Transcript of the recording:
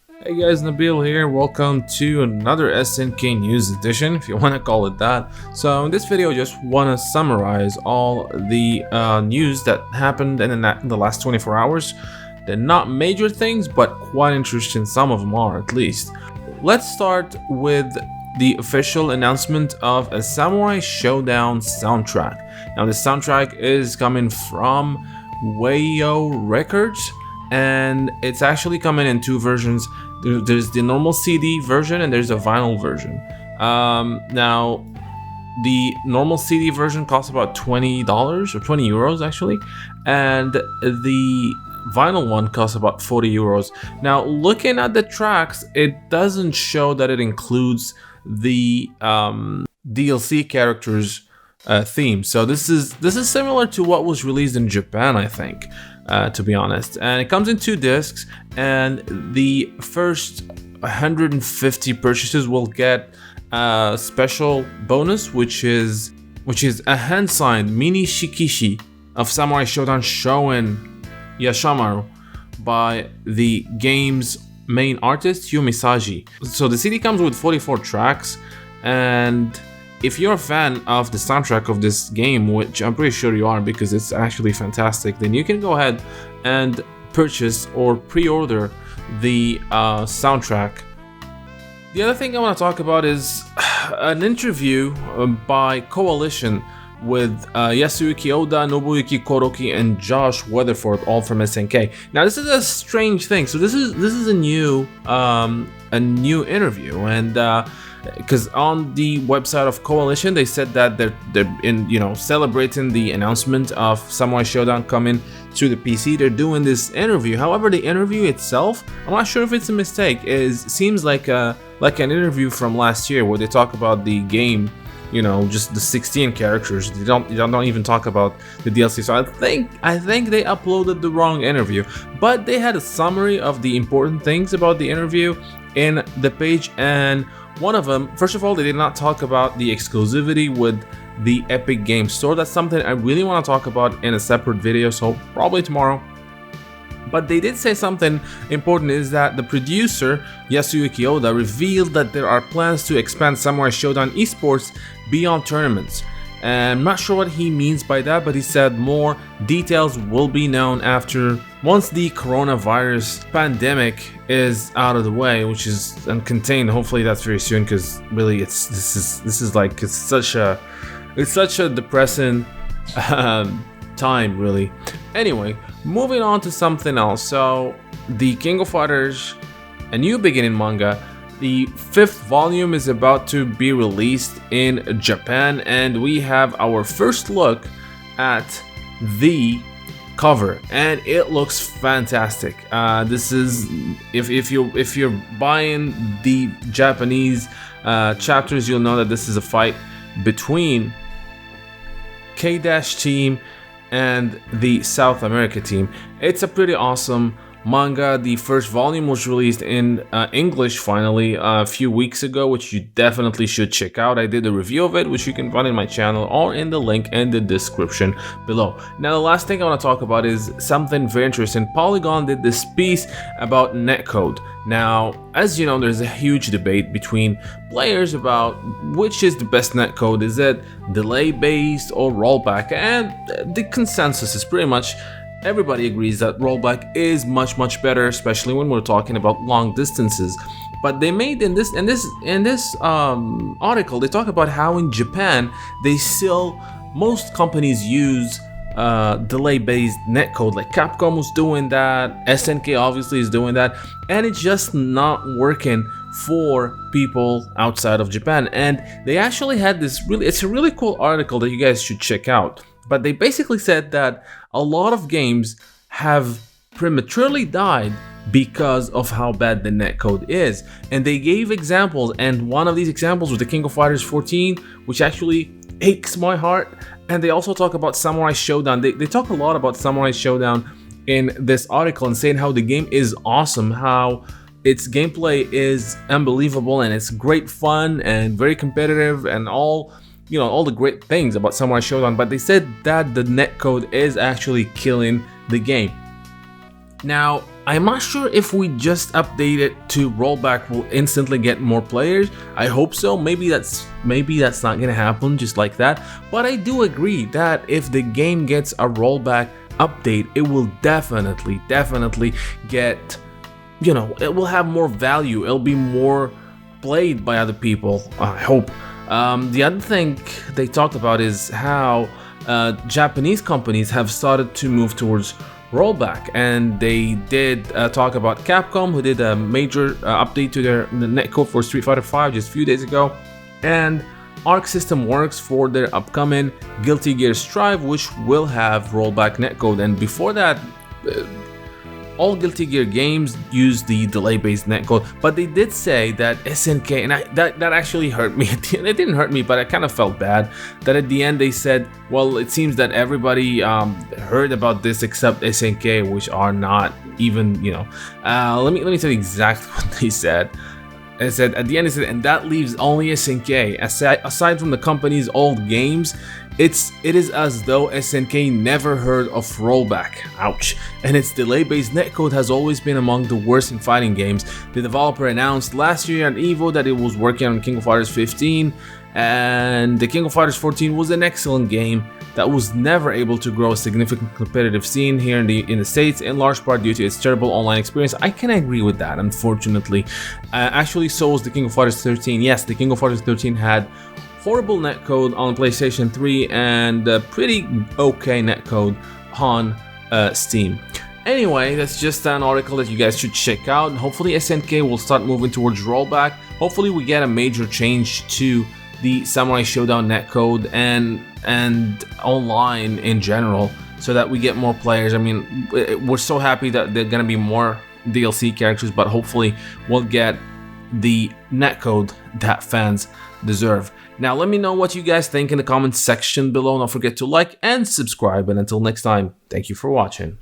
Hey guys, Nabil here. Welcome to another SNK News edition, if you want to call it that. So in this video, I just want to summarize all the news that happened in the last 24 hours. They're not major things, but quite interesting. Some of them are, at least. Let's start with the official announcement of a Samurai Shodown soundtrack. Now, the soundtrack is coming from Wayo Records, and it's actually coming in two versions. There's the normal CD version and there's a vinyl version. Now, the normal CD version costs about $20 or 20 euros actually, and the vinyl one costs about 40 euros. Now, looking at the tracks, it doesn't show that it includes the DLC characters theme. So this is similar to what was released in Japan, I think. To be honest, and it comes in 2 discs, and the first 150 purchases will get a special bonus, which is a hand-signed mini shikishi of Samurai Shodown Shoen Yashamaru by the game's main artist Yumisaji. So the CD comes with 44 tracks, and if you're a fan of the soundtrack of this game, which I'm pretty sure you are because it's actually fantastic, then you can go ahead and purchase or pre-order the soundtrack. The other thing I want to talk about is an interview by Coalition with Yasuyuki Oda, Nobuyuki Koroki, and Josh Weatherford, all from SNK. Now, this is a strange thing. So this is a new interview, and because on the website of Coalition, they said that they're in celebrating the announcement of Samurai Shodown coming to the PC. They're doing this interview. However, the interview itself, I'm not sure if it's a mistake. Seems like an interview from last year where they talk about the game, just the 16 characters. They don't even talk about the DLC. So I think they uploaded the wrong interview. But they had a summary of the important things about the interview in the page, and one of them, first of all, they did not talk about the exclusivity with the Epic Games Store. That's something I really want to talk about in a separate video, so probably tomorrow. But they did say something important, is that the producer, Yasuyuki Oda, revealed that there are plans to expand Samurai Shodown esports beyond tournaments. And I'm not sure what he means by that, but he said more details will be known once the coronavirus pandemic is out of the way, which is contained. Hopefully that's very soon, because really it's such a depressing time, really. Anyway, moving on to something else. So the King of Fighters, a new beginning manga, the 5th volume is about to be released in Japan, and we have our first look at the cover, and it looks fantastic. This is if you're buying the Japanese chapters, you'll know that this is a fight between K-Team and the South America team. It's a pretty awesome manga. The first volume was released in English finally a few weeks ago, which you definitely should check out. I did a review of it, which you can find in my channel or in the link in the description below. Now, the last thing I want to talk about is something very interesting. Polygon did this piece about netcode. Now, as you know, there's a huge debate between players about which is the best netcode. Is it delay based or rollback? And the consensus is pretty much everybody agrees that rollback is much better, especially when we're talking about long distances. But they made in this article, they talk about how in Japan most companies use delay-based netcode. Like Capcom was doing that, SNK obviously is doing that, and it's just not working for people outside of Japan. And they actually had it's a really cool article that you guys should check out. But they basically said that a lot of games have prematurely died because of how bad the netcode is. And they gave examples, and one of these examples was the King of Fighters 14, which actually aches my heart. And they also talk about Samurai Shodown. They talk a lot about Samurai Shodown in this article, and saying how the game is awesome, how its gameplay is unbelievable, and it's great fun and very competitive, and all the great things about Samurai Shodown. But they said that the netcode is actually killing the game. Now, I'm not sure if we just update it to rollback will instantly get more players. I hope so. Maybe that's not gonna happen just like that. But I do agree that if the game gets a rollback update, it will definitely get, you know, it will have more value. It'll be more played by other people, I hope. The other thing they talked about is how Japanese companies have started to move towards rollback, and they did talk about Capcom, who did a major update to their netcode for Street Fighter V just a few days ago, and Arc System Works for their upcoming Guilty Gear Strive, which will have rollback netcode. And before that, all Guilty Gear games use the delay-based netcode, but they did say that SNK, and that actually hurt me. It didn't hurt me, but I kind of felt bad that at the end they said, well, it seems that everybody heard about this except SNK, which are not even, you know. Let me tell you exactly what they said. It said at the end, it said, and that leaves only SNK. Aside from the company's old games, it is as though SNK never heard of rollback. Ouch. And its delay-based netcode has always been among the worst in fighting games. The developer announced last year at EVO that it was working on King of Fighters 15, and the King of Fighters 14 was an excellent game that was never able to grow a significant competitive scene here in the States, in large part due to its terrible online experience. I can agree with that, unfortunately. Actually, so was the King of Fighters 13. Yes, the King of Fighters 13 had horrible netcode on PlayStation 3 and pretty okay netcode on Steam. Anyway, that's just an article that you guys should check out, and hopefully SNK will start moving towards rollback. Hopefully we get a major change to the Samurai Shodown netcode and online in general, so that we get more players. I mean, we're so happy that there are gonna be more DLC characters, but hopefully we'll get the netcode that fans deserve. Now let me know what you guys think in the comments section below. Don't forget to like and subscribe, and until next time, thank you for watching.